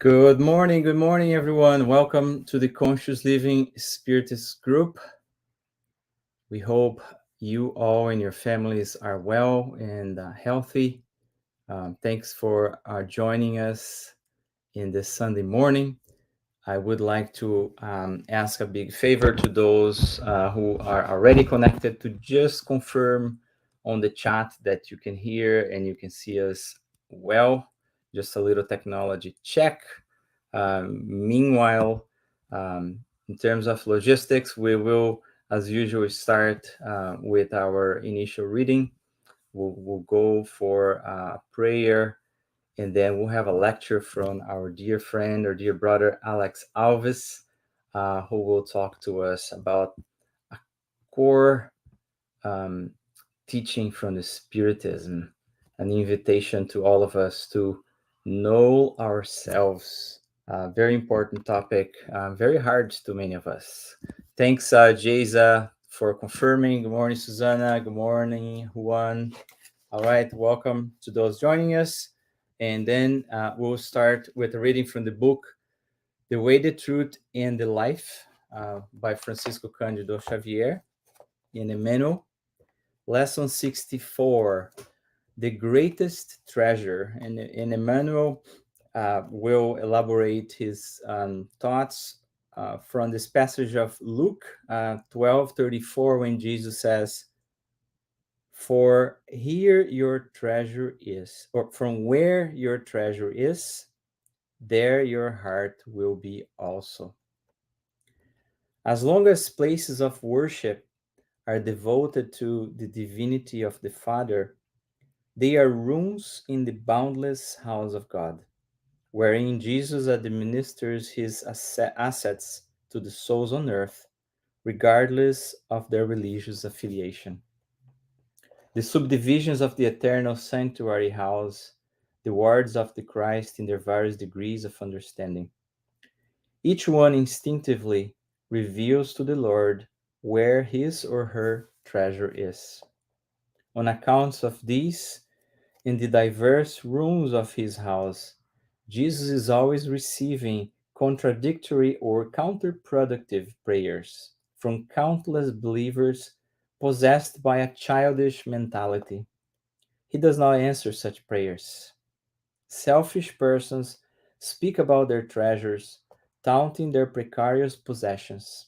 Good morning, everyone. Welcome to the Conscious Living Spiritist group. We hope you all and your families are well and healthy. Thanks for joining us in this Sunday morning. I would like to ask a big favor to those who are already connected to just confirm on the chat that you can hear and you can see us well. Just a little technology check. Meanwhile, in terms of logistics, we will, as usual, start with our initial reading. We'll go for prayer, and then we'll have a lecture from our dear friend or dear brother, Alex Alves, who will talk to us about a core um, teaching from the Spiritism, an invitation to all of us to know ourselves. Very important topic, very hard to many of us. Thanks, Jeza, for confirming. Good morning, Susanna. Good morning, Juan. All right, welcome to those joining us. And then we'll start with a reading from the book, The Way, the Truth, and the Life by Francisco Cândido Xavier in Emmanuel. Lesson 64, The Greatest Treasure. And Emmanuel will elaborate his thoughts from this passage of Luke 12:34, when Jesus says, "For here your treasure is," or "from where your treasure is, there your heart will be also." As long as places of worship are devoted to the divinity of the Father, they are rooms in the boundless house of God, wherein Jesus administers his assets to the souls on earth, regardless of their religious affiliation. The subdivisions of the eternal sanctuary house the words of the Christ in their various degrees of understanding. Each one instinctively reveals to the Lord where his or her treasure is. On account of these, in the diverse rooms of his house, Jesus is always receiving contradictory or counterproductive prayers from countless believers possessed by a childish mentality. He does not answer such prayers. Selfish persons speak about their treasures, taunting their precarious possessions.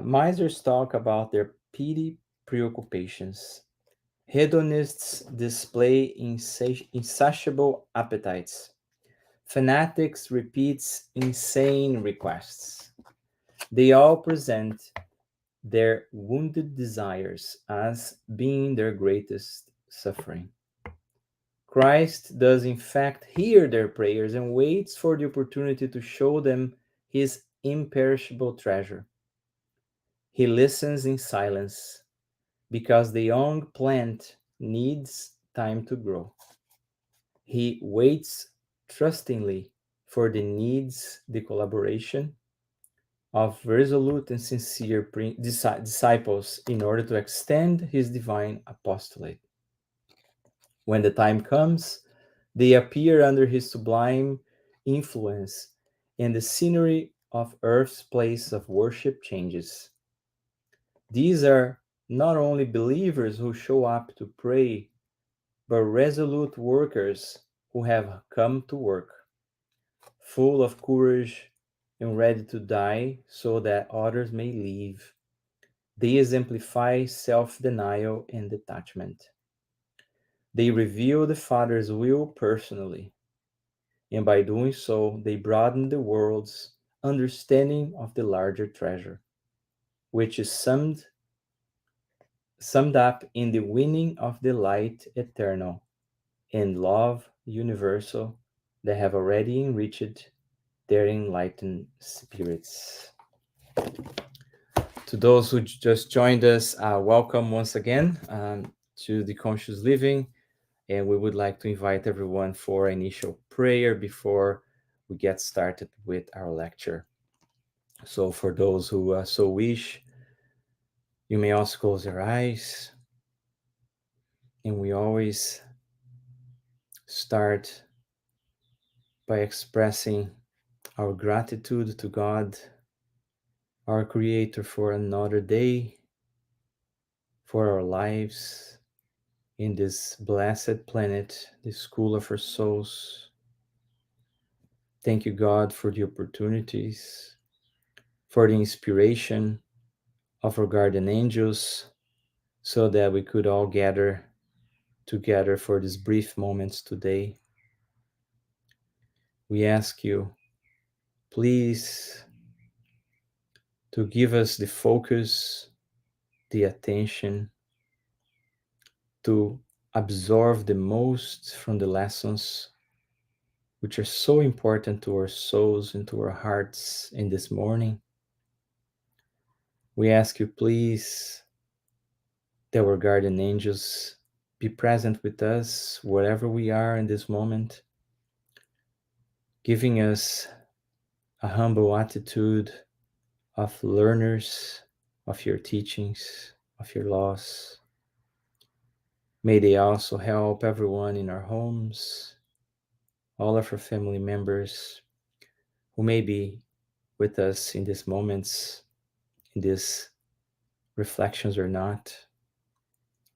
Misers talk about their petty preoccupations. Hedonists display insatiable appetites. Fanatics repeat insane requests. They all present their wounded desires as being their greatest suffering. Christ does in fact hear their prayers and waits for the opportunity to show them his imperishable treasure. He listens in silence because the young plant needs time to grow. He waits trustingly for the collaboration of resolute and sincere disciples in order to extend his divine apostolate. When the time comes, they appear under his sublime influence, and the scenery of earth's place of worship changes. These are not only believers who show up to pray, but resolute workers who have come to work, full of courage and ready to die so that others may live. They exemplify self denial and detachment. They reveal the Father's will personally, and by doing so, they broaden the world's understanding of the larger treasure, which is summed up in the winning of the light eternal and love universal that have already enriched their enlightened spirits. To those who just joined us, welcome once again to the Conscious Living. And we would like to invite everyone for initial prayer before we get started with our lecture. So, for those who so wish, you may also close your eyes. And we always start by expressing our gratitude to God, our Creator, for another day, for our lives in this blessed planet, the school of our souls. Thank you, God, for the opportunities, for the inspiration of our guardian angels, so that we could all gather together for these brief moments today. We ask you, please, to give us the focus, the attention, to absorb the most from the lessons which are so important to our souls and to our hearts in this morning. We ask you, please, that our guardian angels be present with us wherever we are in this moment, giving us a humble attitude of learners of your teachings, of your laws. May they also help everyone in our homes, all of our family members who may be with us in these moments, in these reflections or not.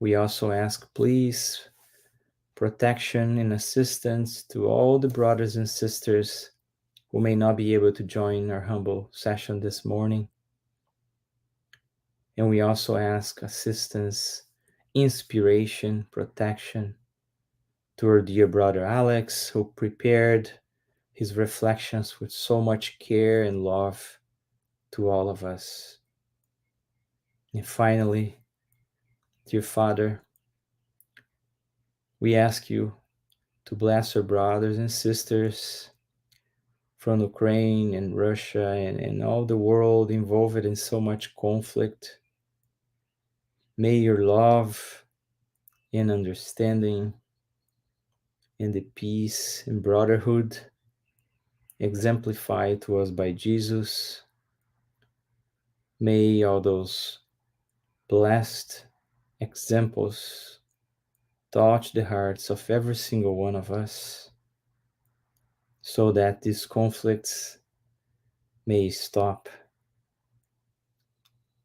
We also ask, please, protection and assistance to all the brothers and sisters who may not be able to join our humble session this morning. And we also ask assistance, inspiration, protection to our dear brother Alex, who prepared his reflections with so much care and love to all of us. And finally, dear Father, we ask you to bless our brothers and sisters from Ukraine and Russia and all the world involved in so much conflict. May your love and understanding and the peace and brotherhood exemplified to us by Jesus. May all those blessed examples touch the hearts of every single one of us so that these conflicts may stop.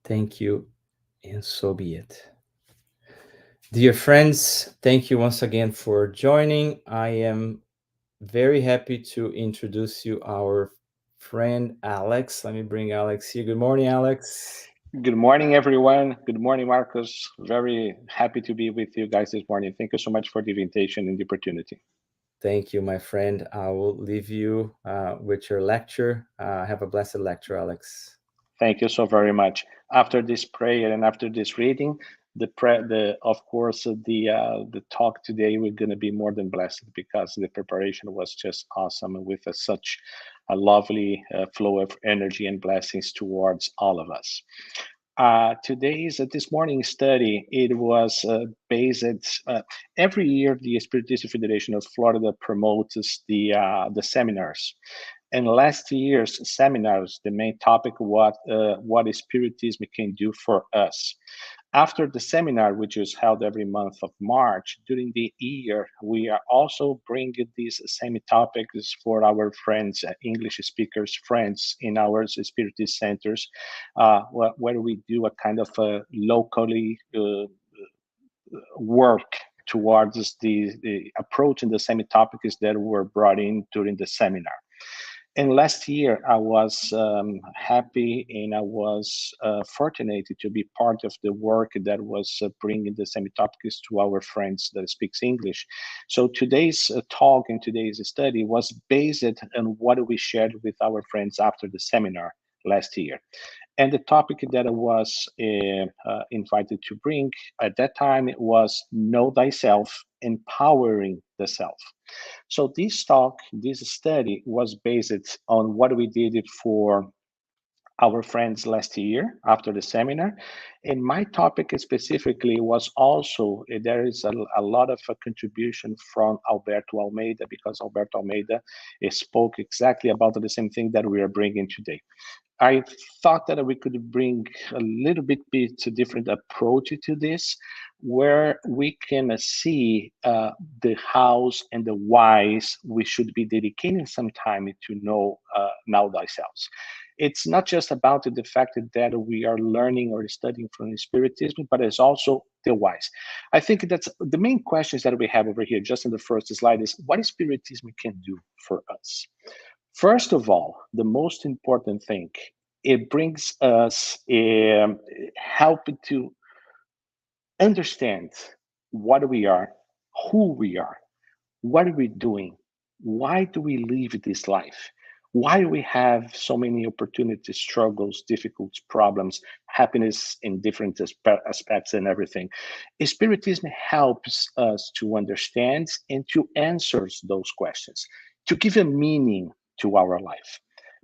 Thank you, and so be it. Dear friends, thank you once again for joining. I am very happy to introduce you our friend Alex. Let me bring Alex here. Good morning, Alex. Good morning, everyone. Good morning, Marcus. Very happy to be with you guys this morning. Thank you so much for the invitation and the opportunity. Thank you, my friend. I will leave you with your lecture. Have a blessed lecture, Alex. Thank you so very much. After this prayer and after this reading, of course the talk today we're going to be more than blessed because the preparation was just awesome and with such a lovely flow of energy and blessings towards all of us. This morning's study, it was based. Every year, the Spiritism Federation of Florida promotes the seminars. And last year's seminars, the main topic what Spiritism can do for us. After the seminar, which is held every month of March, during the year, we are also bringing these same topics for our friends, English speakers, friends in our Spiritist centers, where we do a kind of a locally work towards the approach and the same topics that were brought in during the seminar. And last year, I was happy and I was fortunate to be part of the work that was bringing the same topics to our friends that speaks English. So today's talk and today's study was based on what we shared with our friends after the seminar last year. And the topic that I was invited to bring at that time was Know Thyself, Empowering the Self. So this talk, this study was based on what we did for our friends last year after the seminar. And my topic specifically was also, there is a lot of a contribution from Alberto Almeida because Alberto Almeida spoke exactly about the same thing that we are bringing today. I thought that we could bring a little bit a different approach to this, where we can see the hows and the whys we should be dedicating some time to know thyself. It's not just about the fact that we are learning or studying from spiritism, but it's also the whys. I think that's the main questions that we have over here, just in the first slide, is what spiritism can do for us. First of all, the most important thing, it brings us help to understand what we are, who we are, what are we doing, why do we live this life, why do we have so many opportunities, struggles, difficulties, problems, happiness in different aspects and everything. Spiritism helps us to understand and to answer those questions, to give a meaning to our life.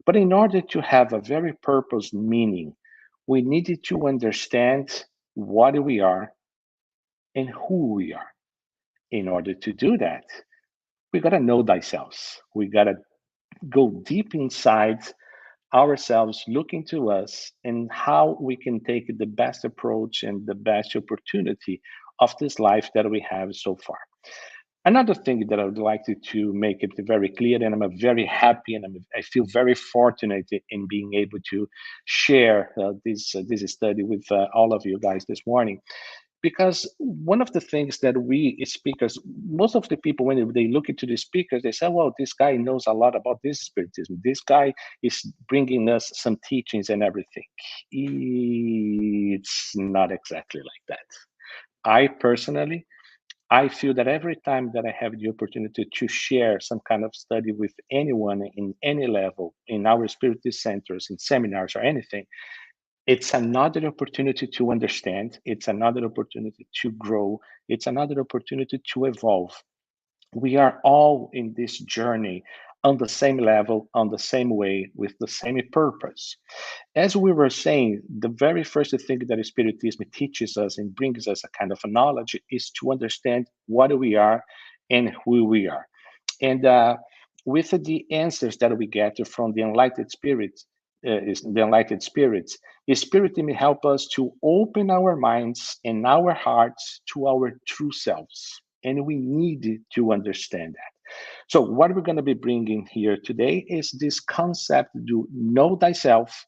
But in order to have a very purpose meaning, we needed to understand what we are and who we are. In order to do that, we got to know thyself. We got to go deep inside ourselves, look into us, and how we can take the best approach and the best opportunity of this life that we have so far. Another thing that I would like to make it very clear, and I'm very happy and I feel very fortunate in being able to share this study with all of you guys this morning, because one of the things that we speakers, most of the people, when they look into the speakers, they say, well, this guy knows a lot about this spiritism, this guy is bringing us some teachings and everything. It's not exactly like that. I personally, I feel that every time that I have the opportunity to share some kind of study with anyone in any level, in our spiritist centers, in seminars or anything, it's another opportunity to understand, it's another opportunity to grow, it's another opportunity to evolve. We are all in this journey on the same level, on the same way, with the same purpose. As we were saying, the very first thing that spiritism teaches us and brings us a kind of a knowledge is to understand what we are and who we are. And with the answers that we get from the enlightened spirits, the enlightened spirits, the spirit may help us to open our minds and our hearts to our true selves. And we need to understand that. So, what we're going to be bringing here today is this concept to know thyself,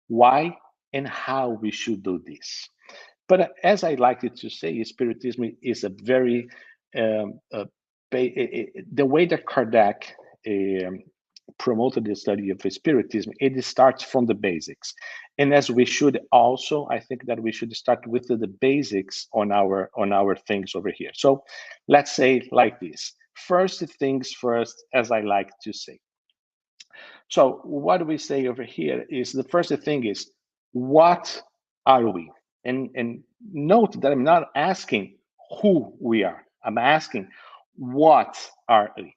why and how we should do this. But as I like it to say, Spiritism is a very the way that Kardec um, promoted the study of Spiritism. It starts from the basics, and as we should also, I think that we should start with the basics on our things over here. So, let's say like this: first things first, as I like to say. So what we say over here is the first thing is, what are we? And note that I'm not asking who we are. I'm asking, what are we?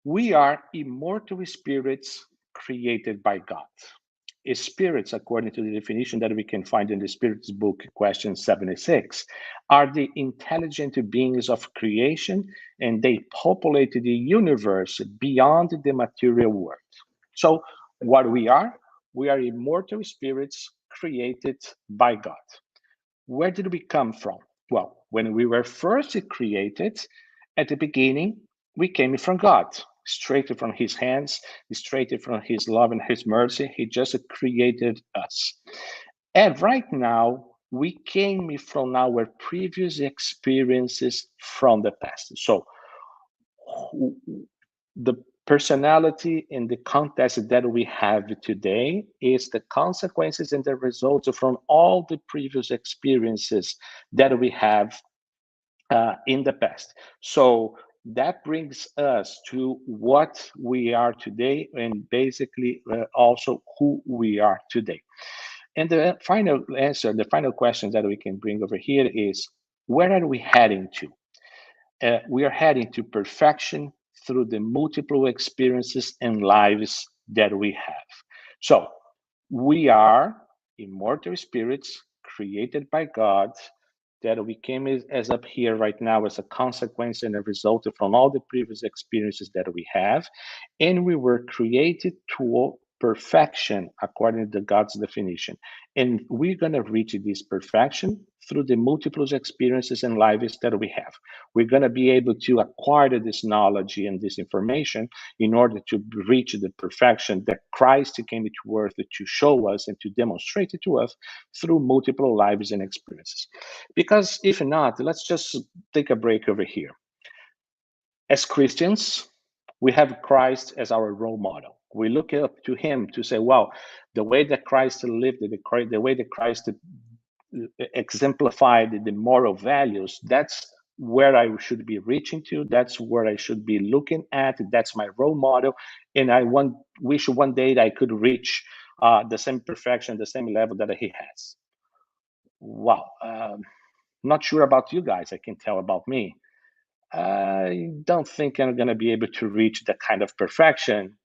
We are immortal spirits created by God. Spirits, according to the definition that we can find in the Spirits book, question 76, are the intelligent beings of creation, and they populate the universe beyond the material world. So, what we are immortal spirits created by God. Where did we come from? Well, when we were first created, at the beginning, we came from God, straight from His hands, straight from His love and His mercy. He just created us. And right now, we came from our previous experiences from the past. So, the personality and the context that we have today is the consequences and the results from all the previous experiences that we have in the past. So that brings us to what we are today and basically also who we are today. And the final answer, the final question that we can bring over here is, where are we heading to? We are heading to perfection through the multiple experiences and lives that we have. So we are immortal spirits created by God that we came as up here right now as a consequence and a result from all the previous experiences that we have. And we were created perfection according to God's definition. And we're going to reach this perfection through the multiple experiences and lives that we have. We're going to be able to acquire this knowledge and this information in order to reach the perfection that Christ came to earth to show us and to demonstrate it to us through multiple lives and experiences. Because if not, let's just take a break over here. As Christians, we have Christ as our role model. We look up to him to say, wow, the way that Christ lived, the way that Christ exemplified the moral values, that's where I should be reaching to. That's where I should be looking at. That's my role model. And wish one day that I could reach the same perfection, the same level that he has. Wow. Not sure about you guys. I can tell about me. I don't think I'm going to be able to reach that kind of perfection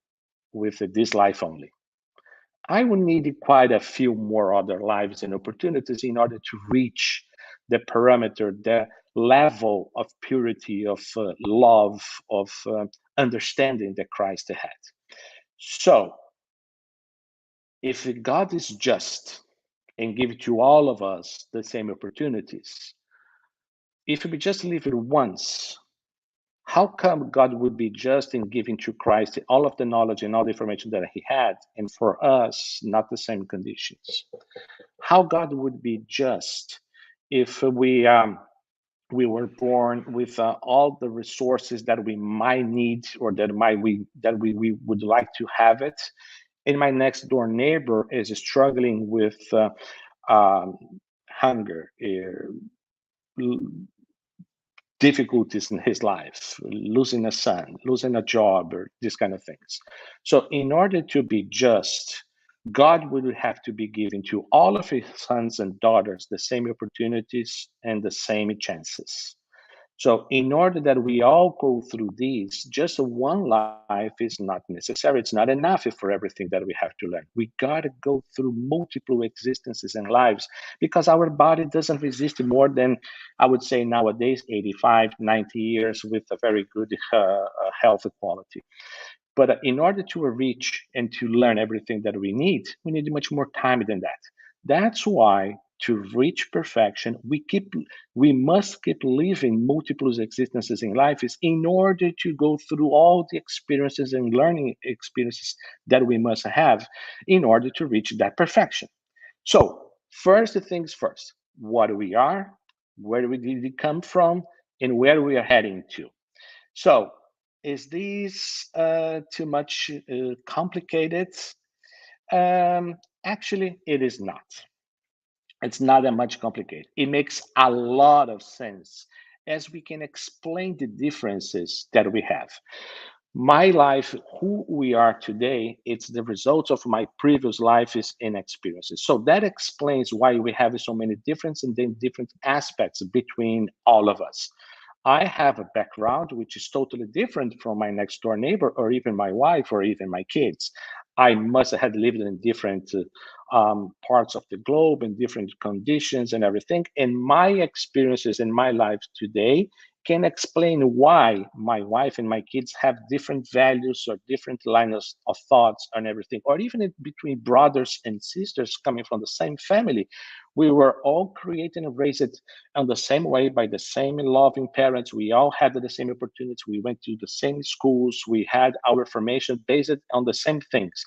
with this life only. I will need quite a few more other lives and opportunities in order to reach the parameter, the level of purity, of love, of understanding that Christ had. So, if God is just and give to all of us the same opportunities, if we just live it once, how come God would be just in giving to Christ all of the knowledge and all the information that he had, and for us, not the same conditions? How God would be just if we were born with all the resources that we might need or that we would like to have it, and my next door neighbor is struggling with um, hunger, difficulties in his life, losing a son, losing a job, or these kind of things. So, in order to be just, God would have to be giving to all of his sons and daughters the same opportunities and the same chances. So, in order that we all go through these, just one life is not necessary. It's not enough for everything that we have to learn. We got to go through multiple existences and lives because our body doesn't resist more than, I would say, nowadays, 85, 90 years with a very good health quality. But in order to reach and to learn everything that we need much more time than that. That's why to reach perfection, we must keep living multiple existences in life is in order to go through all the experiences and learning experiences that we must have in order to reach that perfection. So first things first, what we are, where we did we come from, and where we are heading to. So, is this too much complicated? Actually, it is not. It's not that much complicated. It makes a lot of sense as we can explain the differences that we have. My life, who we are today, it's the result of my previous lives and experiences. So that explains why we have so many differences and then different aspects between all of us. I have a background which is totally different from my next door neighbor or even my wife or even my kids. I must have lived in different parts of the globe in different conditions and everything. And my experiences in my life today can explain why my wife and my kids have different values or different lines of thoughts and everything, or even between brothers and sisters coming from the same family. We were all created and raised in the same way by the same loving parents. We all had the same opportunities. We went to the same schools. We had our formation based on the same things.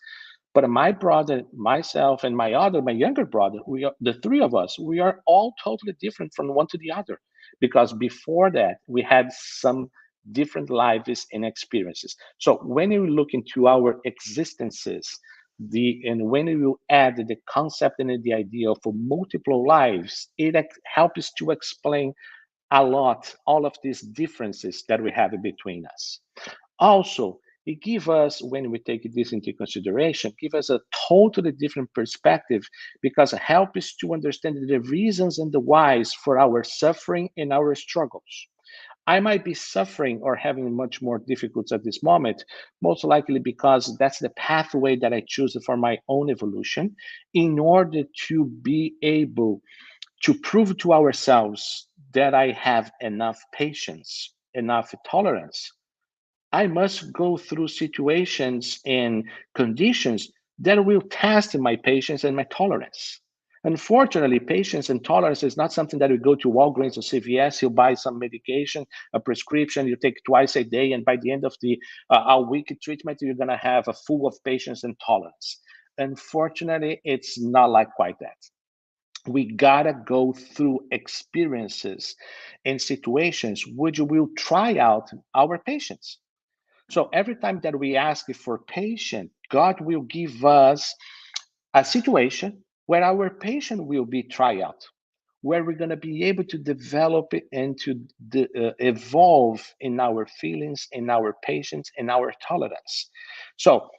But my brother, myself, and my younger brother, we are the three of us. We are all totally different from one to the other, because before that we had some different lives and experiences. So when you look into our existences, and when you add the concept and the idea of multiple lives, it helps to explain a lot all of these differences that we have between us. Also, it gives us, when we take this into consideration, give us a totally different perspective because it helps us to understand the reasons and the whys for our suffering and our struggles. I might be suffering or having much more difficulties at this moment, most likely because that's the pathway that I choose for my own evolution in order to be able to prove to ourselves that I have enough patience, enough tolerance. I must go through situations and conditions that will test my patience and my tolerance. Unfortunately, patience and tolerance is not something that we go to Walgreens or CVS, you buy some medication, a prescription, you take twice a day, and by the end of the a week treatment, you're going to have a full of patience and tolerance. Unfortunately, it's not like quite that. We gotta go through experiences and situations which will try out our patience. So every time that we ask for patience, God will give us a situation where our patient will be tried out, where we're going to be able to develop it and to evolve in our feelings, in our patience, in our tolerance. So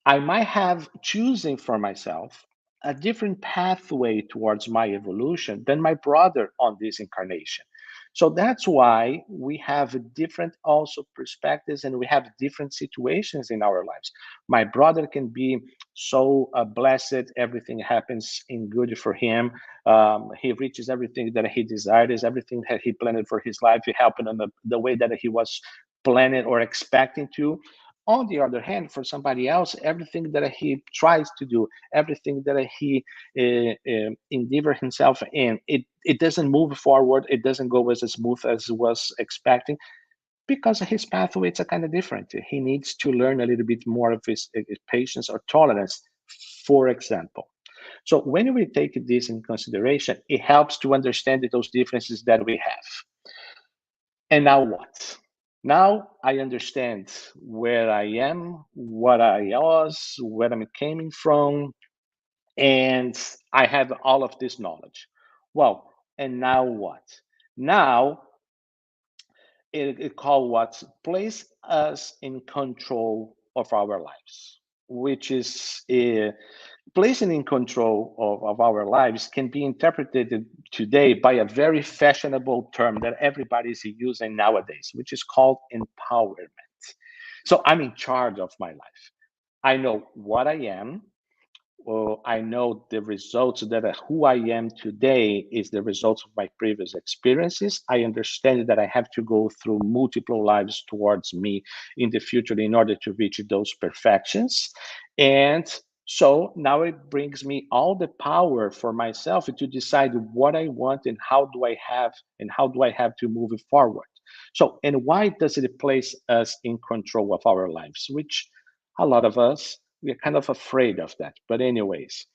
I might have choosing for myself a different pathway towards my evolution than my brother on this incarnation. So that's why we have different also perspectives and we have different situations in our lives. My brother can be so blessed, everything happens in good for him. He reaches everything that he desires, everything that he planned for his life. It happened in the way that he was planning or expecting to. On the other hand, for somebody else, everything that he tries to do, everything that he endeavor himself in, it doesn't move forward. It doesn't go as smooth as he was expecting because his pathway is kind of different. He needs to learn a little bit more of his patience or tolerance, for example. So when we take this in consideration, it helps to understand those differences that we have. And now what? Now I understand where I am, what I was, where I'm coming from, and I have all of this knowledge. Well, and now what? Now it called what? Place us in control of our lives, which is placing in control of our lives can be interpreted today by a very fashionable term that everybody is using nowadays, which is called empowerment. So I'm in charge of my life. I know what I am, well, I know the results that who I am today is the results of my previous experiences. I understand that I have to go through multiple lives towards me in the future in order to reach those perfections. And so now it brings me all the power for myself to decide what I want and how do I have to move it forward. So, and why does it place us in control of our lives, which a lot of us we're kind of afraid of that. But anyways,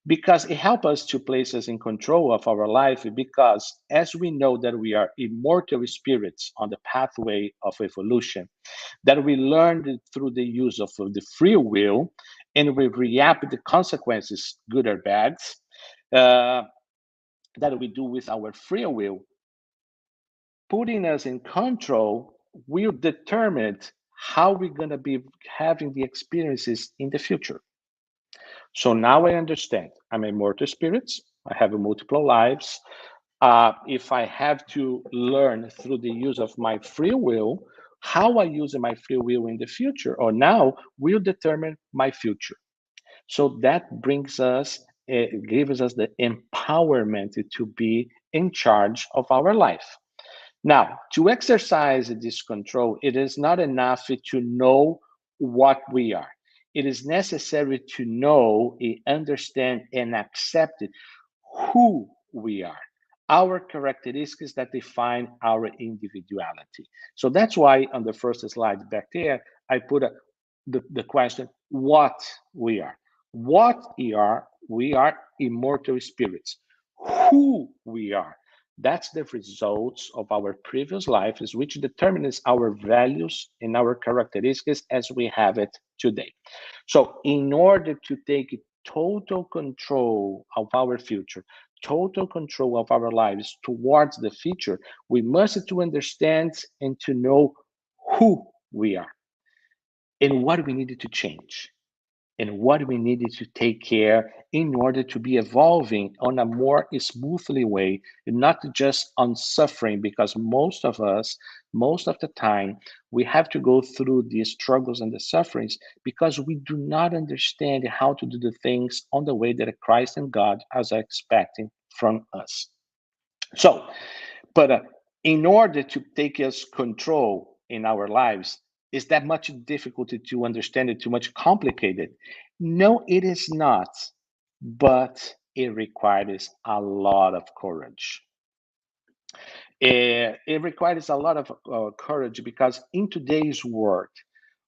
because it helps us to place us in control of our life, because as we know that we are immortal spirits on the pathway of evolution, that we learned through the use of the free will, and we react the consequences, good or bad, uh, that we do with our free will, putting us in control will determine how we're going to be having the experiences in the future. So now I understand. I'm a mortal spirit. I have multiple lives. If I have to learn through the use of my free will, how I use my free will in the future or now will determine my future. So that brings us, it gives us the empowerment to be in charge of our life. Now, to exercise this control, it is not enough to know what we are. It is necessary to know, understand, and accept who we are, our characteristics that define our individuality. So that's why on the first slide back there, I put the question, what we are. What we are immortal spirits. Who we are, that's the results of our previous lives, which determines our values and our characteristics as we have it today. So, in order to take total control of our future, total control of our lives towards the future, we must to understand and to know who we are and what we needed to change and what we needed to take care in order to be evolving on a more smoothly way, not just on suffering, because most of us, most of the time, we have to go through the struggles and the sufferings because we do not understand how to do the things on the way that Christ and God are expecting from us. So, but in order to take us control in our lives, is that much difficult to understand it, too much complicated? No, it is not, but it requires a lot of courage. It requires a lot of courage because in today's world,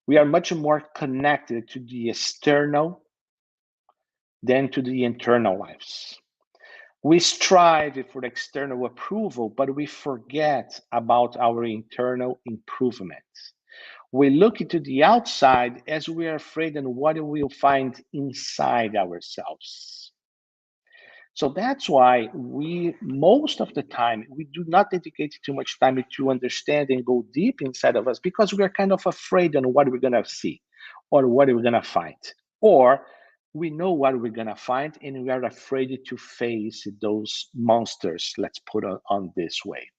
we are much more connected to the external than to the internal lives. We strive for external approval, but we forget about our internal improvement. We look into the outside as we are afraid of what we'll find inside ourselves. So that's why we, most of the time, we do not dedicate too much time to understand and go deep inside of us because we are kind of afraid on what we're going to see or what we're going to find. Or we know what we're going to find and we are afraid to face those monsters, let's put it on this way.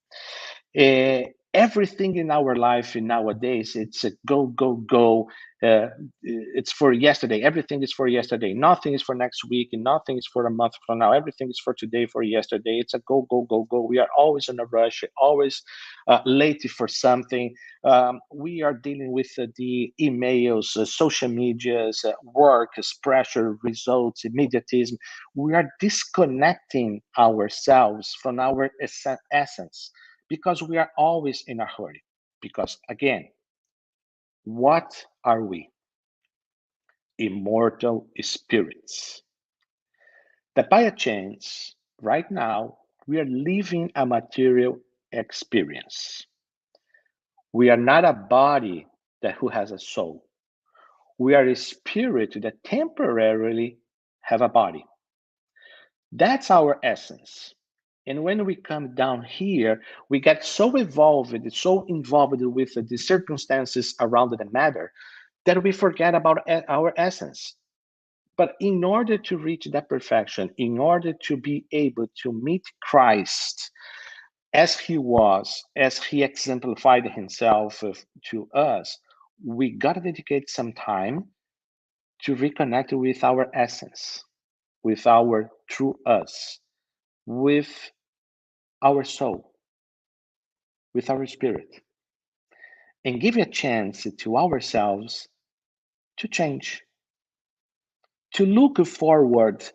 Everything in our life nowadays, it's a go, go, go. It's for yesterday. Everything is for yesterday. Nothing is for next week, and nothing is for a month from now. Everything is for today, for yesterday. It's a go, go, go, go. We are always in a rush, always late for something. We are dealing with the emails, social medias, work, pressure, results, immediatism. We are disconnecting ourselves from our essence because we are always in a hurry. Because again, what are we? Immortal spirits. That by a chance, right now, we are living a material experience. We are not a body that who has a soul. We are a spirit that temporarily have a body. That's our essence. And when we come down here, we get so involved with the circumstances around the matter that we forget about our essence. But in order to reach that perfection, in order to be able to meet Christ as he was, as he exemplified himself to us, we got to dedicate some time to reconnect with our essence, with our true us, with our soul, with our spirit, and give a chance to ourselves to change, to look forward.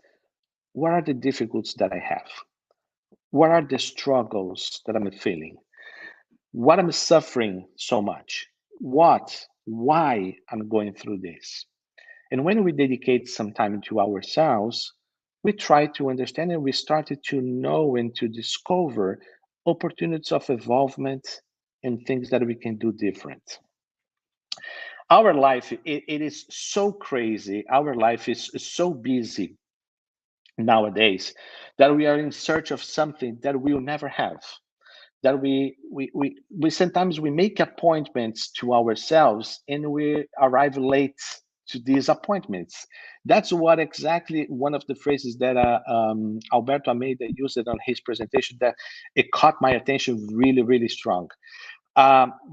What are the difficulties that I have? What are the struggles that I'm feeling? What I'm suffering so much? Why I'm going through this? And when we dedicate some time to ourselves, we try to understand and we started to know and to discover opportunities of involvement and things that we can do different. Our life, it is so crazy. Our life is so busy nowadays that we are in search of something that we'll never have. That we sometimes we make appointments to ourselves and we arrive late to these appointments. That's what exactly one of the phrases that Alberto Almeida used it on his presentation that it caught my attention really, really strong.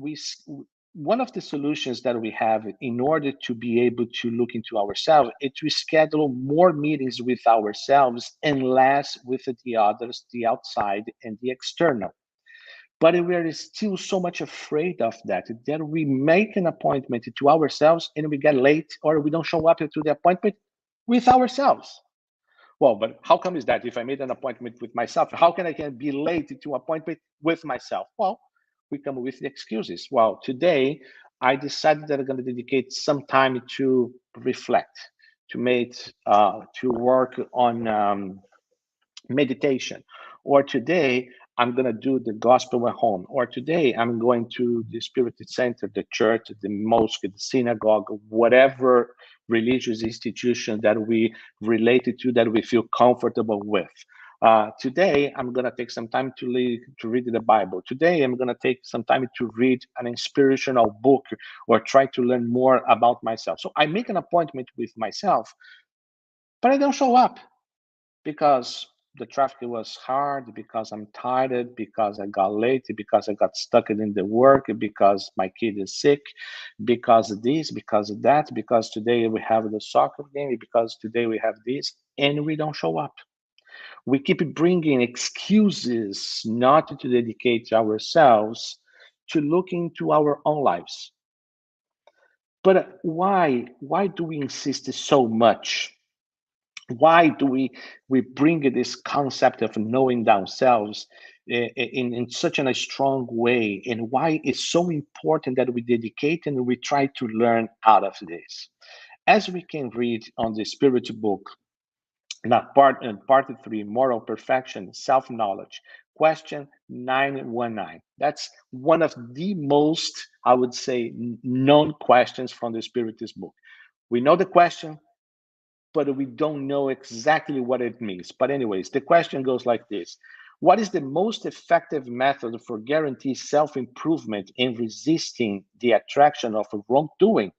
We One of the solutions that we have in order to be able to look into ourselves is to schedule more meetings with ourselves and less with the others, the outside and the external. But we are still so much afraid of that we make an appointment to ourselves and we get late or we don't show up to the appointment with ourselves. Well, but how come is that? If I made an appointment with myself, how can I can be late to appointment with myself? Well, we come with the excuses. Well, today I decided that I'm going to dedicate some time to reflect, to work on meditation, or today I'm going to do the gospel at home, or today I'm going to the spirit center, the church, the mosque, the synagogue, whatever religious institution that we related to that we feel comfortable with. Today I'm going to take some time to read the Bible. Today I'm going to take some time to read an inspirational book or try to learn more about myself. So I make an appointment with myself, but I don't show up because the traffic was hard, because I'm tired, because I got late, because I got stuck in the work, because my kid is sick, because of this, because of that, because today we have the soccer game, because today we have this, and we don't show up. We keep bringing excuses not to dedicate ourselves to look into our own lives. But why do we insist so much? Why do we bring this concept of knowing ourselves in such a strong way, and why it's so important that we dedicate and we try to learn out of this? As we can read on the spirit book, now part 3, moral perfection, self-knowledge, question 919. That's one of the most, I would say, known questions from the spiritist book. We know the question, but we don't know exactly what it means. But anyways, the question goes like this: what is the most effective method for guarantee self-improvement in resisting the attraction of wrongdoing?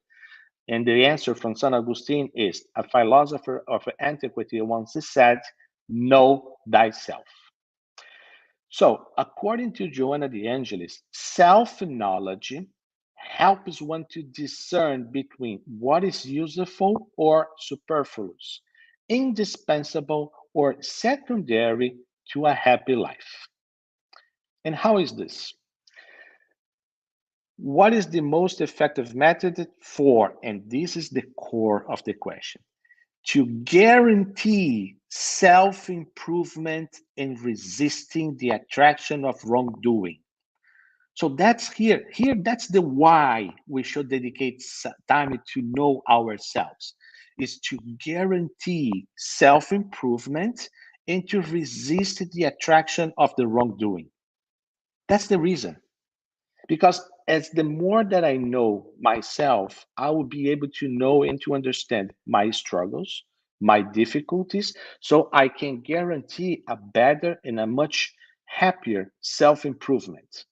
And the answer from St. Augustine is: a philosopher of antiquity once said, know thyself. So, according to Joanna de Angelis, self knowledge helps one to discern between what is useful or superfluous, indispensable or secondary to a happy life. And how is this? What is the most effective method for, and this is the core of the question, to guarantee self improvement in resisting the attraction of wrongdoing? So that's here that's the why we should dedicate time to know ourselves, is to guarantee self improvement and to resist the attraction of the wrongdoing. That's the reason. Because as the more that I know myself, I will be able to know and to understand my struggles, my difficulties, so I can guarantee a better and a much happier self improvement.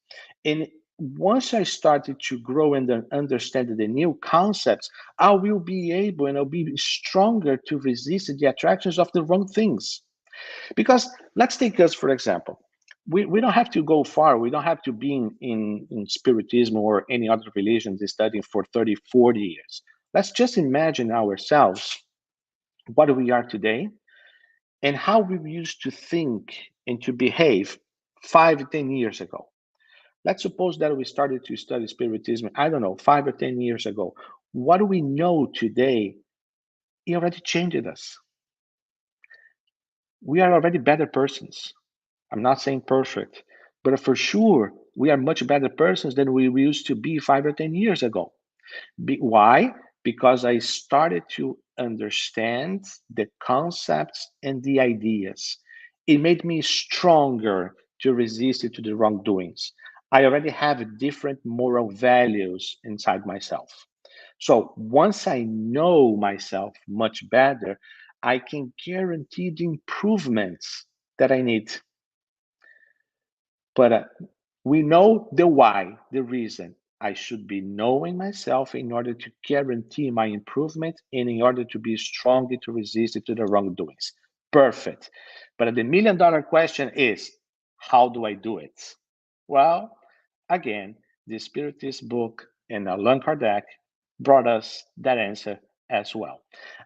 And once I started to grow and understand the new concepts, I will be able and I'll be stronger to resist the attractions of the wrong things. Because let's take us, for example, we don't have to go far. We don't have to be in Spiritism or any other religion studying for 30, 40 years. Let's just imagine ourselves, what we are today, and how we used to think and to behave 5 or 10 years ago. Let's suppose that we started to study Spiritism, I don't know, 5 or 10 years ago. What do we know today? It already changed us. We are already better persons. I'm not saying perfect, but for sure, we are much better persons than we used to be 5 or 10 years ago. Why? Because I started to understand the concepts and the ideas. It made me stronger to resist it to the wrongdoings. I already have different moral values inside myself. So once I know myself much better, I can guarantee the improvements that I need. But we know the why, the reason. I should be knowing myself in order to guarantee my improvement and in order to be strong to resist it to the wrongdoings. Perfect. But the $1,000,000 question is, how do I do it? Well, again, the Spiritist book and Allan Kardec brought us that answer as well.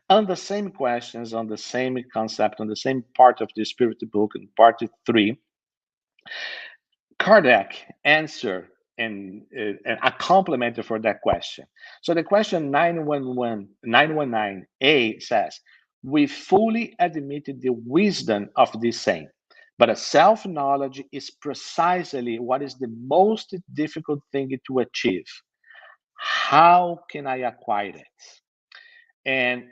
On the same questions, on the same concept, on the same part of the Spirit book, in part 3, Kardec answer and a complement for that question. So the question 919A says, we fully admitted the wisdom of this saying, but a self-knowledge is precisely what is the most difficult thing to achieve. How can I acquire it? And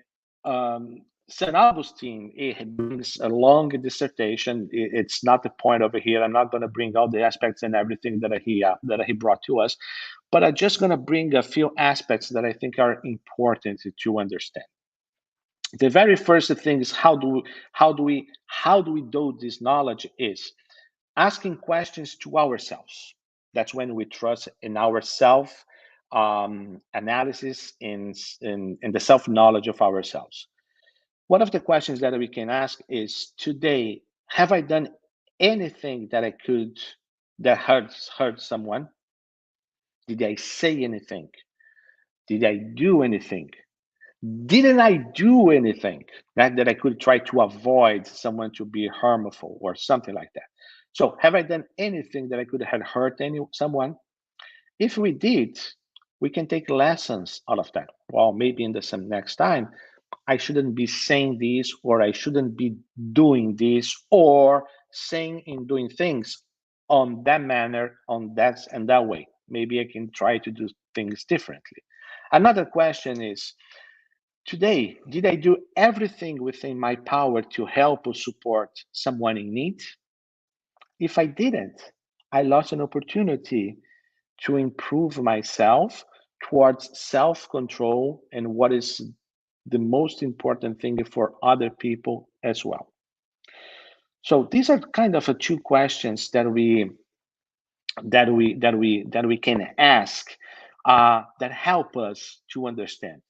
St. Augustine, it brings a long dissertation. It's not the point over here. I'm not going to bring all the aspects and everything that he brought to us, but I'm just going to bring a few aspects that I think are important to understand. The very first thing is how do we do this knowledge is asking questions to ourselves. That's when we trust in our self analysis in the self knowledge of ourselves. One of the questions that we can ask is today, have I done anything that I could that hurt someone? Did I say anything? Did I do anything? Didn't I do anything that I could try to avoid someone to be harmful or something like that? So have I done anything that I could have hurt someone? If we did, We can take lessons out of that. Well, maybe in the some next time, I shouldn't be saying this, or I shouldn't be doing this, or saying and doing things on that manner, on that and that way. Maybe I can try to do things differently. Another question is, today, did I do everything within my power to help or support someone in need? If I didn't, I lost an opportunity to improve myself towards self control and what is the most important thing for other people as well. So these are kind of two questions that we can ask that help us to understand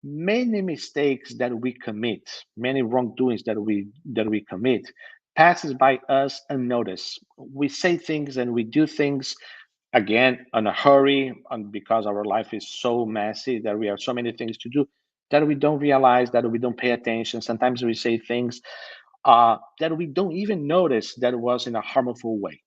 many mistakes that we commit, many wrongdoings that we commit passes by us unnoticed. We say things and we do things again in a hurry, and because our life is so messy that we have so many things to do that we don't realize, that we don't pay attention. Sometimes we say things that we don't even notice that it was in a harmful way.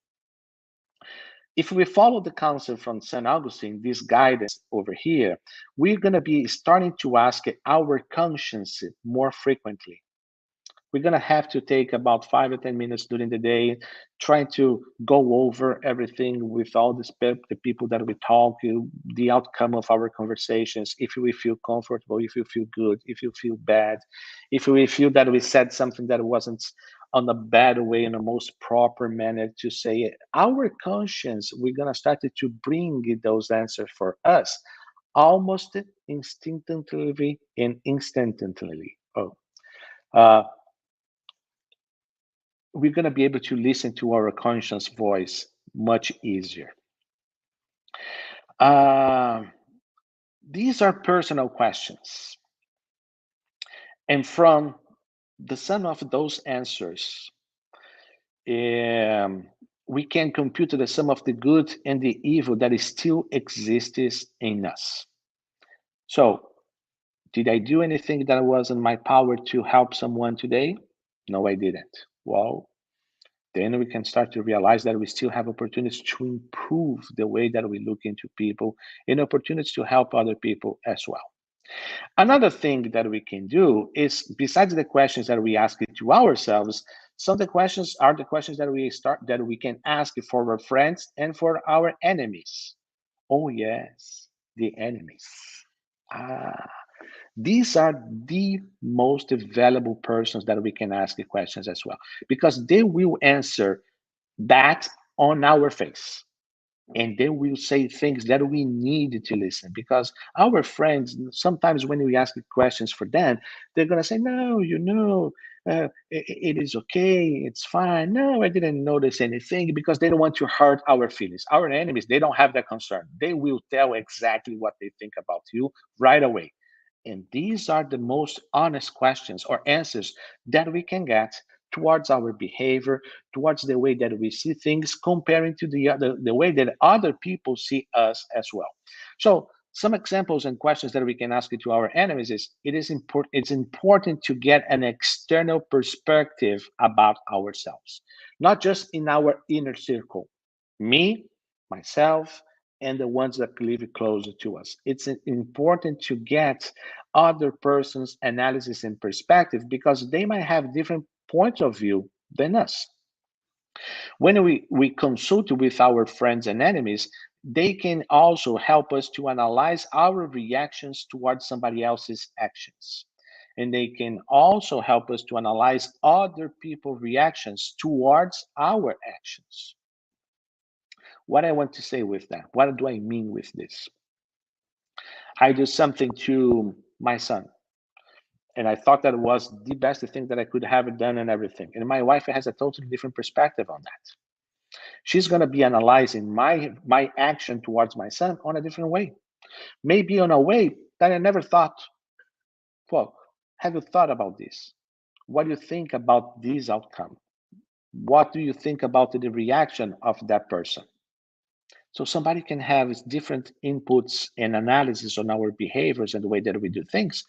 If we follow the counsel from St. Augustine, this guidance over here, we're going to be starting to ask our conscience more frequently. We're going to have to take about 5 or 10 minutes during the day, trying to go over everything with all the people that we talk, the outcome of our conversations, if we feel comfortable, if we feel good, if you feel bad, if we feel that we said something that wasn't on a bad way, in the most proper manner to say it. Our conscience, we're going to start to bring those answers for us almost instinctively and instantly. Uh, we're going to be able to listen to our conscious voice much easier. Uh, these are personal questions. And from the sum of those answers, um, we can compute the sum of the good and the evil that still exists in us. So, did I do anything that was in my power to help someone today? No, I didn't. Well, then we can start to realize that we still have opportunities to improve the way that we look into people and opportunities to help other people as well. Another thing that we can do is, besides the questions that we ask it to ourselves, some of the questions are the questions that we can ask for our friends and for our enemies. Oh yes, the enemies. Ah, these are the most valuable persons that we can ask the questions as well, because they will answer that on our face, and they will say things that we need to listen. Because our friends, sometimes when we ask questions for them, they're going to say, no, it is okay, it's fine, no, I didn't notice anything, because they don't want to hurt our feelings. Our enemies, they don't have that concern. They will tell exactly what they think about you right away. And these are the most honest questions or answers that we can get towards our behavior, towards the way that we see things, comparing to the way that other people see us as well. So some examples and questions that we can ask to our enemies is, it's important to get an external perspective about ourselves, not just in our inner circle, me, myself, and the ones that live closer to us. It's important to get other person's analysis and perspective, because they might have different points of view than us. When we consult with our friends and enemies, they can also help us to analyze our reactions towards somebody else's actions. And they can also help us to analyze other people's reactions towards our actions. What I want to say with that, what do I mean with this? I do something to my son, and I thought that was the best thing that I could have done and everything. And my wife has a totally different perspective on that. She's going to be analyzing my action towards my son on a different way, maybe on a way that I never thought. Well, have you thought about this? What do you think about this outcome? What do you think about the reaction of that person? So somebody can have different inputs and analysis on our behaviors and the way that we do things.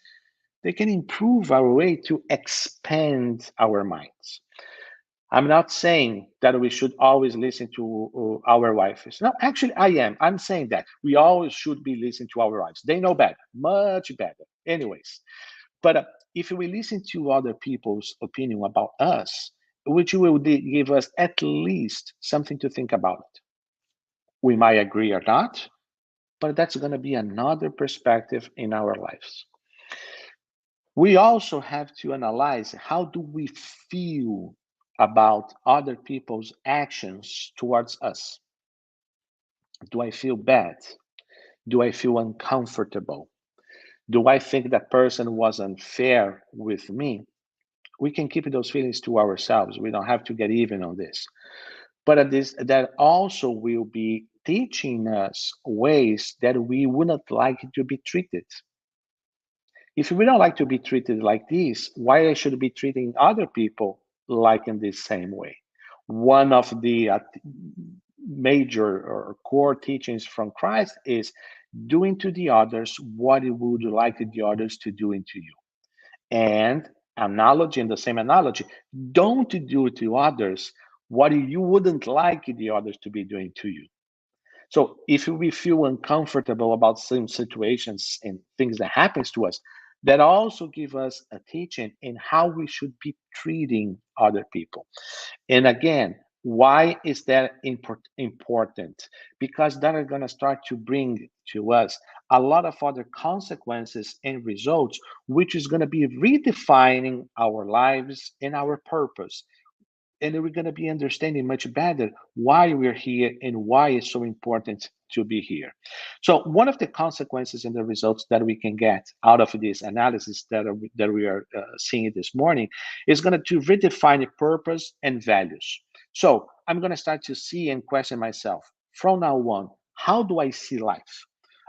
They can improve our way to expand our minds. I'm not saying that we should always listen to our wives. No, actually, I am. I'm saying that we always should be listening to our wives. They know better, much better. Anyways, but if we listen to other people's opinion about us, which will give us at least something to think about. We might agree or not, but that's going to be another perspective in our lives. We also have to analyze how do we feel about other people's actions towards us. Do I feel bad? Do I feel uncomfortable? Do I think that person was unfair with me? We can keep those feelings to ourselves. We don't have to get even on this. But this, that also will be teaching us ways that we wouldn't like to be treated. If we don't like to be treated like this, why I should be treating other people like in this same way? One of the major or core teachings from Christ is doing to the others what you would like the others to do into you. And analogy, in the same analogy, don't do to others what you wouldn't like the others to be doing to you. So if we feel uncomfortable about some situations and things that happens to us, that also give us a teaching in how we should be treating other people. And again, why is that important? Because that is going to start to bring to us a lot of other consequences and results, which is going to be redefining our lives and our purpose. And we're going to be understanding much better why we're here and why it's so important to be here. So one of the consequences and the results that we can get out of this analysis that we are seeing this morning is going to redefine purpose and values. So I'm going to start to see and question myself from now on, how do I see life?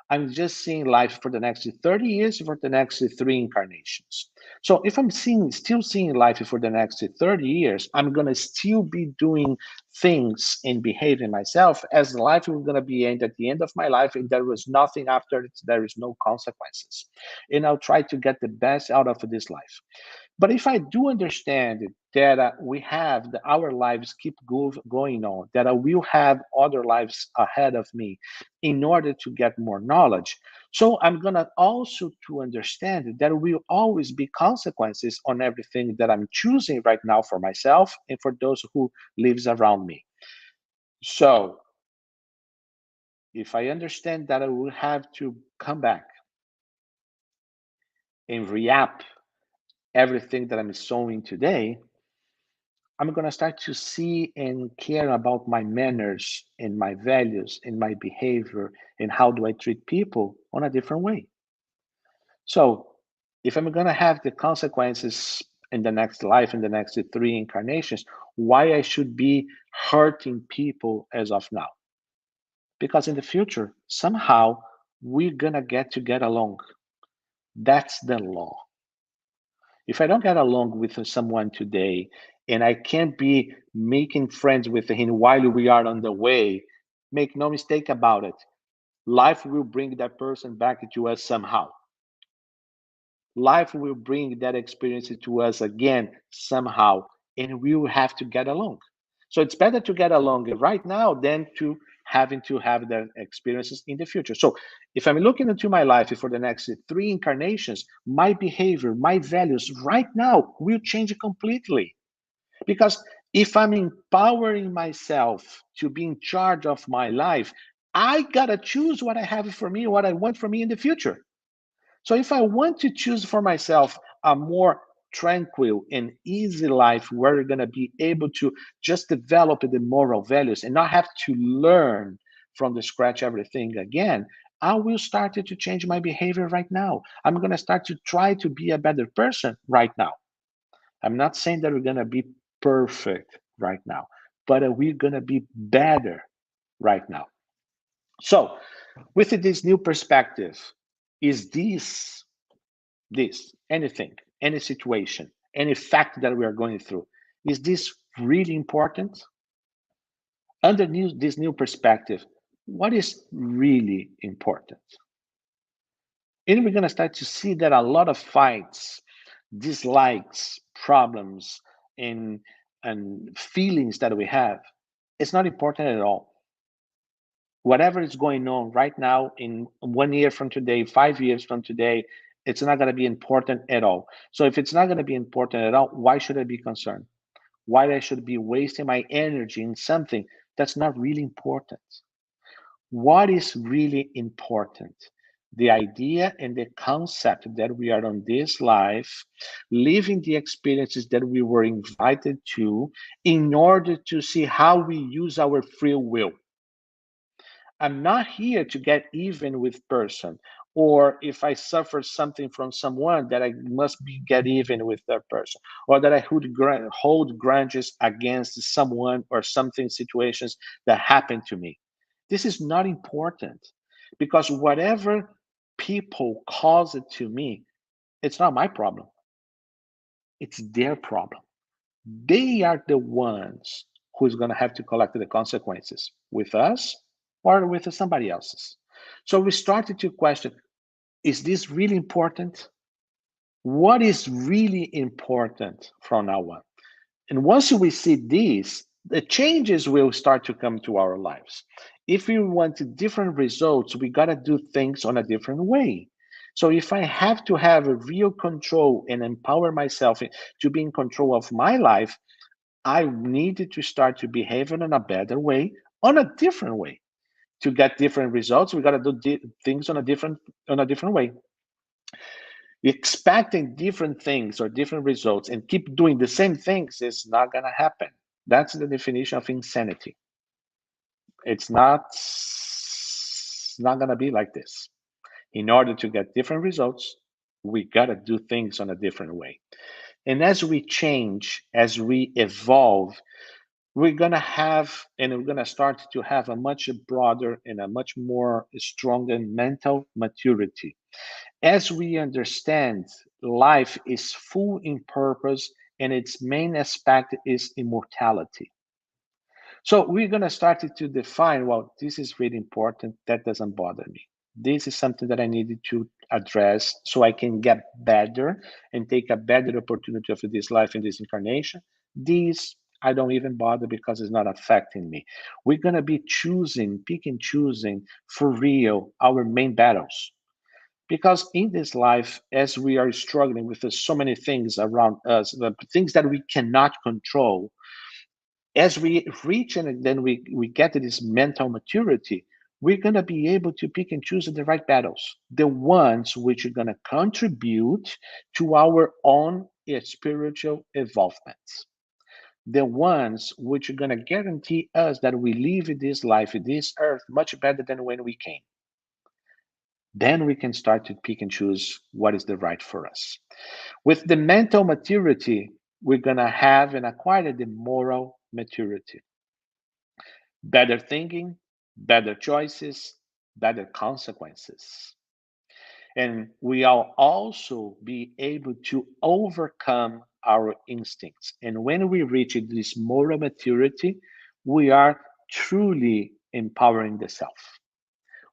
I'm just seeing life for the next 30 years, for the next three incarnations. So if I'm still seeing life for the next 30 years, I'm going to still be doing things and behaving myself as life is going to be end at the end of my life, and there was nothing after it, there is no consequences. And I'll try to get the best out of this life. But if I do understand that we have our lives keep going on, that I will have other lives ahead of me in order to get more knowledge. So I'm gonna also to understand that will always be consequences on everything that I'm choosing right now for myself and for those who lives around me. So if I understand that I will have to come back and reap everything that I'm sowing today, I'm going to start to see and care about my manners and my values and my behavior and how do I treat people on a different way. So, if I'm going to have the consequences in the next life, in the next three incarnations, why I should be hurting people as of now? Because in the future, somehow we're going to get along. That's the law. If I don't get along with someone today and I can't be making friends with him while we are on the way, make no mistake about it. Life will bring that person back to us somehow. Life will bring that experience to us again somehow, and we will have to get along. So it's better to get along right now than to having to have the experiences in the future. So if I'm looking into my life for the next three incarnations, my behavior, my values right now will change completely. Because if I'm empowering myself to be in charge of my life, I gotta choose what I have for me, what I want for me in the future. So if I want to choose for myself a more tranquil and easy life where you're going to be able to just develop the moral values and not have to learn from the scratch everything again, I will start to change my behavior right now. I'm going to start to try to be a better person right now. I'm not saying that we're going to be perfect right now, but we're going to be better right now. So, with this new perspective, is this, anything, any situation, any fact that we are going through, is this really important? Under this new perspective, what is really important? And we're going to start to see that a lot of fights, dislikes, problems, and and feelings that we have, it's not important at all. Whatever is going on right now, in 1 year from today, 5 years from today, it's not going to be important at all. So if it's not going to be important at all, why should I be concerned? Why I should be wasting my energy in something that's not really important? What is really important? The idea and the concept that we are on this life, living the experiences that we were invited to, in order to see how we use our free will. I'm not here to get even with person, or if I suffer something from someone, that I must be get even with that person, or that I hold grudges against someone or something, situations that happen to me. This is not important, because whatever people cause it to me, it's not my problem. It's their problem. They are the ones who's going to have to collect the consequences with us or with somebody else's. So we started to question, is this really important? What is really important from now on? And once we see this, the changes will start to come to our lives. If we want different results, we got to do things on a different way. So if I have to have a real control and empower myself to be in control of my life, I needed to start to behave in a better way, on a different way. To get different results, we got to do things on a different way. Expecting different things or different results and keep doing the same things is not going to happen. That's the definition of insanity. It's not going to be like this. In order to get different results, we got to do things on a different way. And as we change, as we evolve, we're going to have, and we're going to start to have a much broader and a much more stronger mental maturity. As we understand, life is full in purpose, and its main aspect is immortality. So we're going to start to define, well, this is really important. That doesn't bother me. This is something that I needed to address so I can get better and take a better opportunity of this life in this incarnation. These I don't even bother because it's not affecting me. We're going to be choosing, pick and choosing for real our main battles. Because in this life, as we are struggling with so many things around us, the things that we cannot control, as we reach and then we get to this mental maturity, we're going to be able to pick and choose the right battles, the ones which are going to contribute to our own spiritual evolvements, the ones which are going to guarantee us that we live this life, this earth, much better than when we came. Then we can start to pick and choose what is the right for us. With the mental maturity, we're going to have and acquire the moral maturity. Better thinking, better choices, better consequences. And we'll also be able to overcome our instincts. And when we reach this moral maturity, we are truly empowering the self.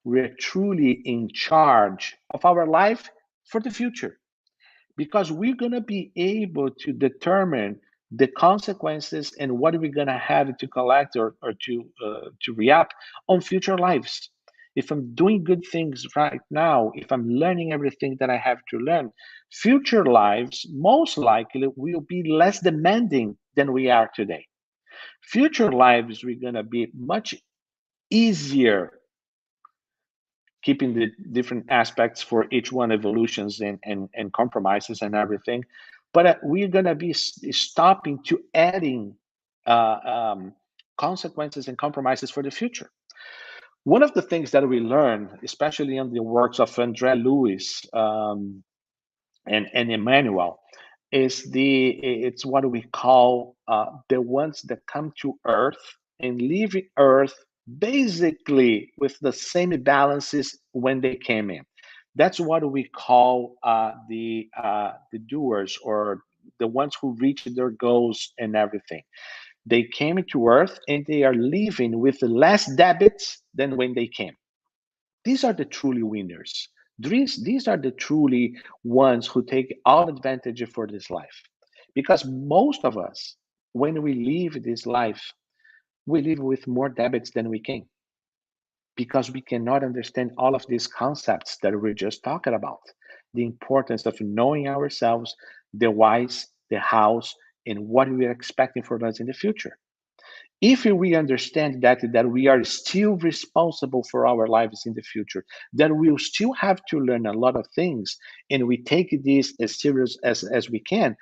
We're truly in charge of our life for the future, because we're going to be able to determine the consequences and what we're going to have to collect or to react on future lives. If I'm doing good things right now, if I'm learning everything that I have to learn, future lives most likely will be less demanding than we are today. Future lives, we're going to be much easier, keeping the different aspects for each one, evolutions and compromises and everything. But we're going to be stopping to adding uh, um, consequences and compromises for the future. One of the things that we learn, especially in the works of Andre Lewis and Emmanuel, is it's what we call the ones that come to Earth and leave Earth basically with the same balances when they came in. That's what we call the doers, or the ones who reach their goals and everything. They came to Earth and they are leaving with less debits than when they came. These are the truly winners. These are the truly ones who take all advantage for this life. Because most of us, when we live this life, we live with more debits than we came, because we cannot understand all of these concepts that we're just talking about. The importance of knowing ourselves, the whys, the hows, and what we are expecting for us in the future. If we understand that we are still responsible for our lives in the future, that we'll still have to learn a lot of things, and we take this as serious as we can,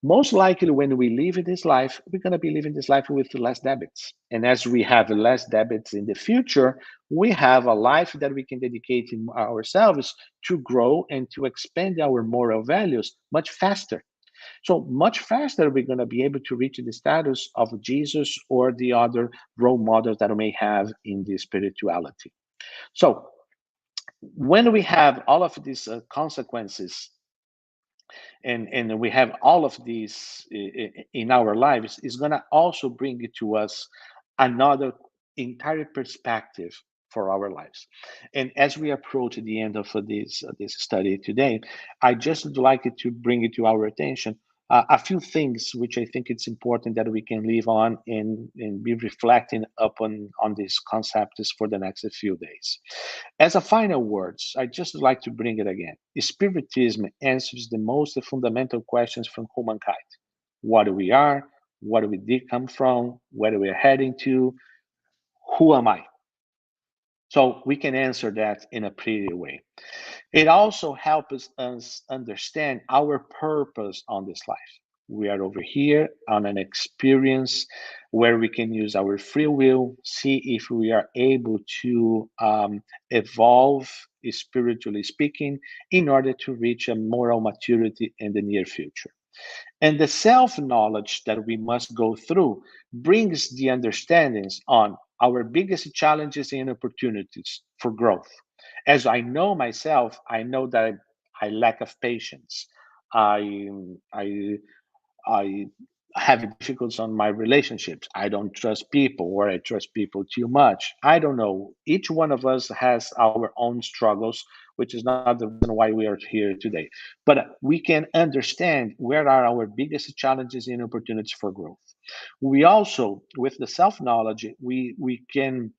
most likely when we live this life, we're going to be living this life with less debits. And as we have less debits in the future, we have a life that we can dedicate in ourselves to grow and to expand our moral values much faster. So much faster, we're going to be able to reach the status of Jesus or the other role models that we may have in the spirituality. So when we have all of these consequences, and we have all of these in our lives, is going to also bring it to us another entire perspective for our lives. And as we approach the end of this study today, I just would like it to bring it to our attention a few things which I think it's important that we can live on and be reflecting upon on these concepts for the next few days. As a final words, I just like to bring it again. Spiritism answers the most fundamental questions from humankind: what we are, what we did come from, where we are heading to, who am I? So we can answer that in a pretty way. It also helps us understand our purpose on this life. We are over here on an experience where we can use our free will, see if we are able to evolve, spiritually speaking, in order to reach a moral maturity in the near future. And the self knowledge that we must go through brings the understandings on our biggest challenges and opportunities for growth. As I know myself, I know that I lack of patience. I, I I have difficulties on my relationships. I don't trust people, or I trust people too much. I don't know. Each one of us has our own struggles, which is not the reason why we are here today. But we can understand where are our biggest challenges and opportunities for growth. We also, with the self knowledge, we can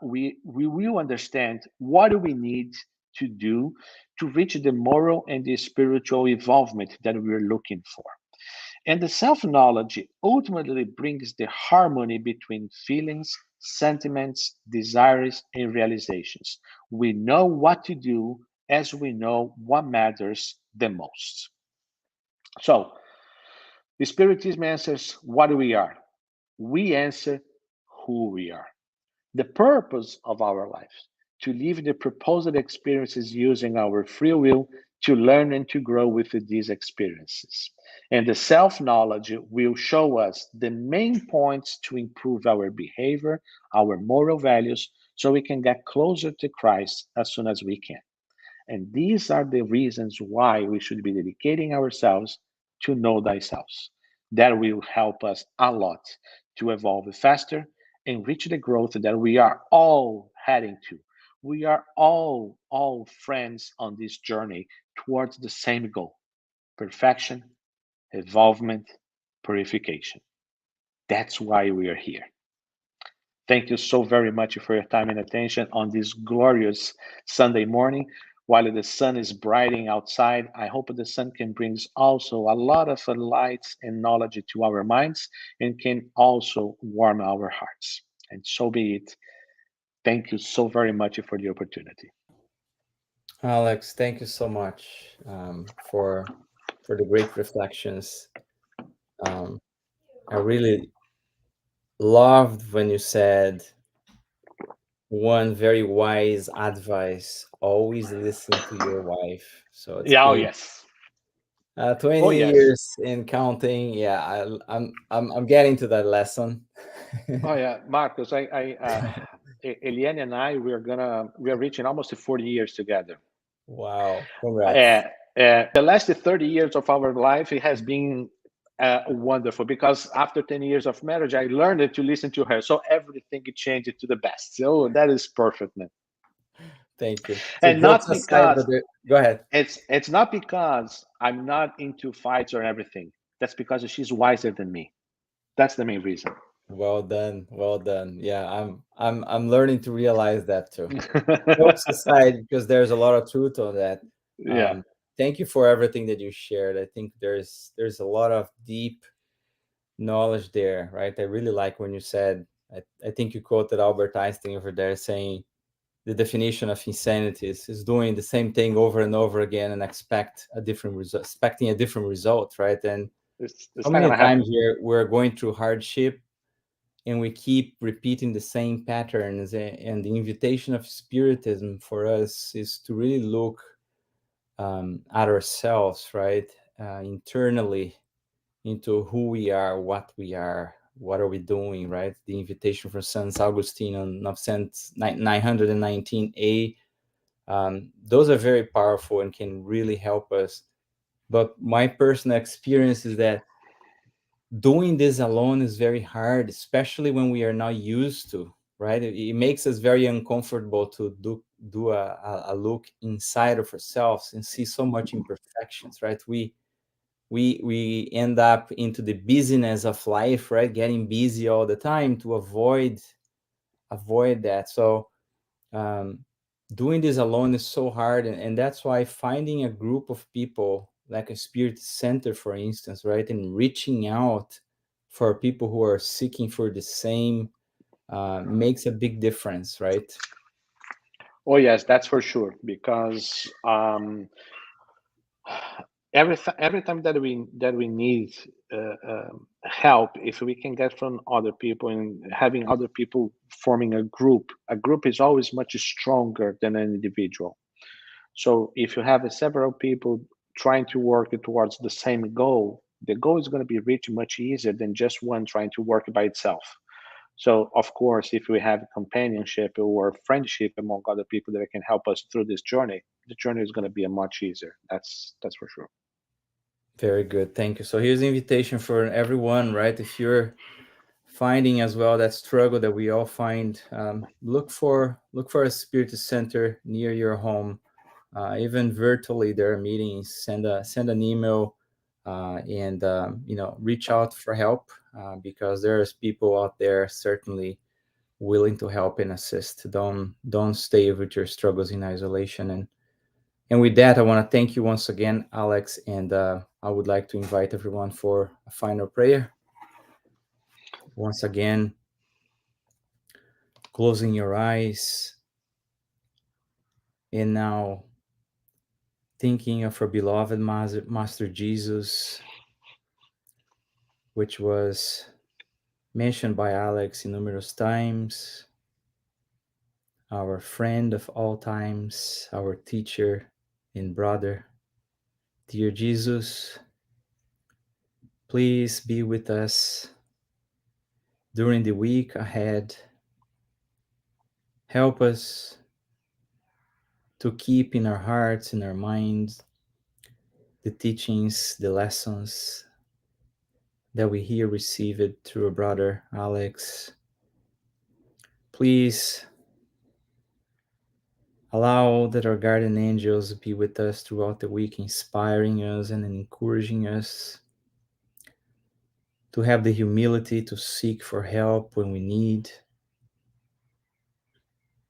we will understand what do we need to do to reach the moral and the spiritual involvement that we're looking for. And the self knowledge ultimately brings the harmony between feelings, sentiments, desires, and realizations. We know what to do as we know what matters the most. So, the Spiritism answers what we are. We answer who we are. The purpose of our lives: to live the proposed experiences using our free will, to learn and to grow with these experiences. And the self knowledge will show us the main points to improve our behavior, our moral values, so we can get closer to Christ as soon as we can. And these are the reasons why we should be dedicating ourselves to know thyself. That will help us a lot to evolve faster and reach the growth that we are all heading to. We are all friends on this journey towards the same goal: perfection, involvement, purification. That's why we are here. Thank you so very much for your time and attention on this glorious Sunday morning. While the sun is brightening outside, I hope the sun can bring also a lot of light and knowledge to our minds, and can also warm our hearts. And so be it. Thank you so very much for the opportunity. Alex, thank you so much for the great reflections. Um, I really loved when you said one very wise advice: always listen to your wife. So it's Yeah, oh been yes. Oh 20 yes. years in counting. Yeah, I'm getting to that lesson. Oh yeah, Marcus. Eliane and I, we are reaching almost 40 years together. Wow, uh, congrats. the last 30 years of our life, it has been wonderful, because after 10 years of marriage, I learned to listen to her, so everything changed to the best. So that is perfect, man. Thank you. So And jokes not aside, because but go ahead. it's not because I'm not into fights or everything. That's because she's wiser than me. That's the main reason. Well done, well done. Yeah, I'm learning to realize that too. Jokes aside, because there's a lot of truth on that. Yeah. Um, Thank you for everything that you shared. I think there's a lot of deep knowledge there, right? I really like when you said, I think you quoted Albert Einstein over there saying the definition of insanity is doing the same thing over and over again and expecting a different result, right? And It's how not many gonna times happen. we're going through hardship and we keep repeating the same patterns, and the invitation of spiritism for us is to really look at ourselves, right, internally, into who we are, what are we doing, right? The invitation from Saint Augustine on 919a. Those are very powerful and can really help us. But my personal experience is that doing this alone is very hard, especially when we are not used to, right? It makes us very uncomfortable to do a look inside of ourselves and see so much imperfections, right? We end up into the busyness of life, right? Getting busy all the time to avoid that. So um, doing this alone is so hard, and that's why finding a group of people like a spirit center, for instance, right, and reaching out for people who are seeking for the same makes a big difference, right? Oh yes, that's for sure. Because every time that we need help, if we can get from other people and having other people forming a group is always much stronger than an individual. So if you have several people trying to work towards the same goal, the goal is going to be reached much easier than just one trying to work by itself. So of course, if we have companionship or friendship among other people that can help us through this journey, the journey is going to be a much easier. That's for sure. Very good, thank you. So here's the invitation for everyone, right? If you're finding as well that struggle that we all find, look for a spirit center near your home. Even virtually, there are meetings. Send an email, and reach out for help, because there's people out there certainly willing to help and assist. Don't stay with your struggles in isolation. And with that, I want to thank you once again, Alex, and I would like to invite everyone for a final prayer. Once again, closing your eyes, and now thinking of our beloved Master Jesus, which was mentioned by Alex in numerous times, our friend of all times, our teacher and brother. Dear Jesus, please be with us during the week ahead. Help us to keep in our hearts and our minds the teachings, the lessons that we here received through our brother Alex. Please allow that our guardian angels be with us throughout the week, inspiring us and encouraging us to have the humility to seek for help when we need,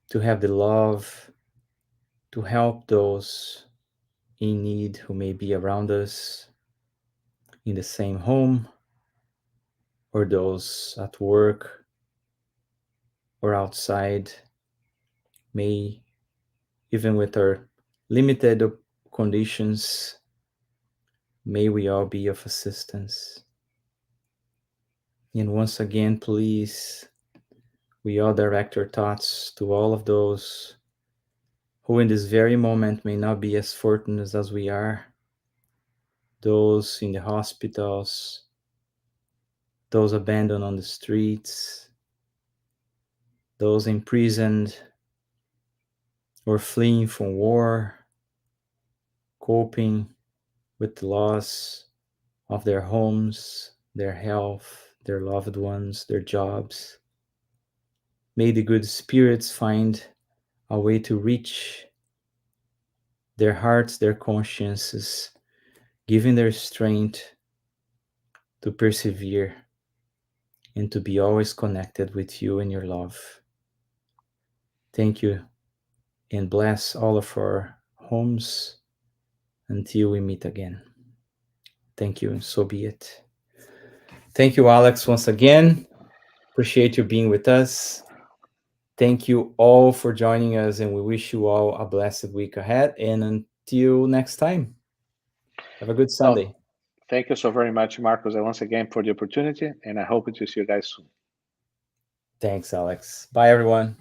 to have the love to help those in need who may be around us in the same home, or those at work or outside. May, even with our limited conditions, may we all be of assistance. And once again, please, we all direct our thoughts to all of those who in this very moment may not be as fortunate as we are, those in the hospitals, those abandoned on the streets, those imprisoned or fleeing from war, coping with the loss of their homes, their health, their loved ones, their jobs. May the good spirits find a way to reach their hearts, their consciences, giving their strength to persevere, and to be always connected with you and your love. Thank you, and bless all of our homes until we meet again. Thank you, and so be it. Thank you, Alex, once again. Appreciate you being with us. Thank you all for joining us, and we wish you all a blessed week ahead. And until next time, have a good Oh, Sunday. thank you so very much, Marcos, and once again for the opportunity. And I hope to see you guys soon. Thanks, Alex. Bye, everyone.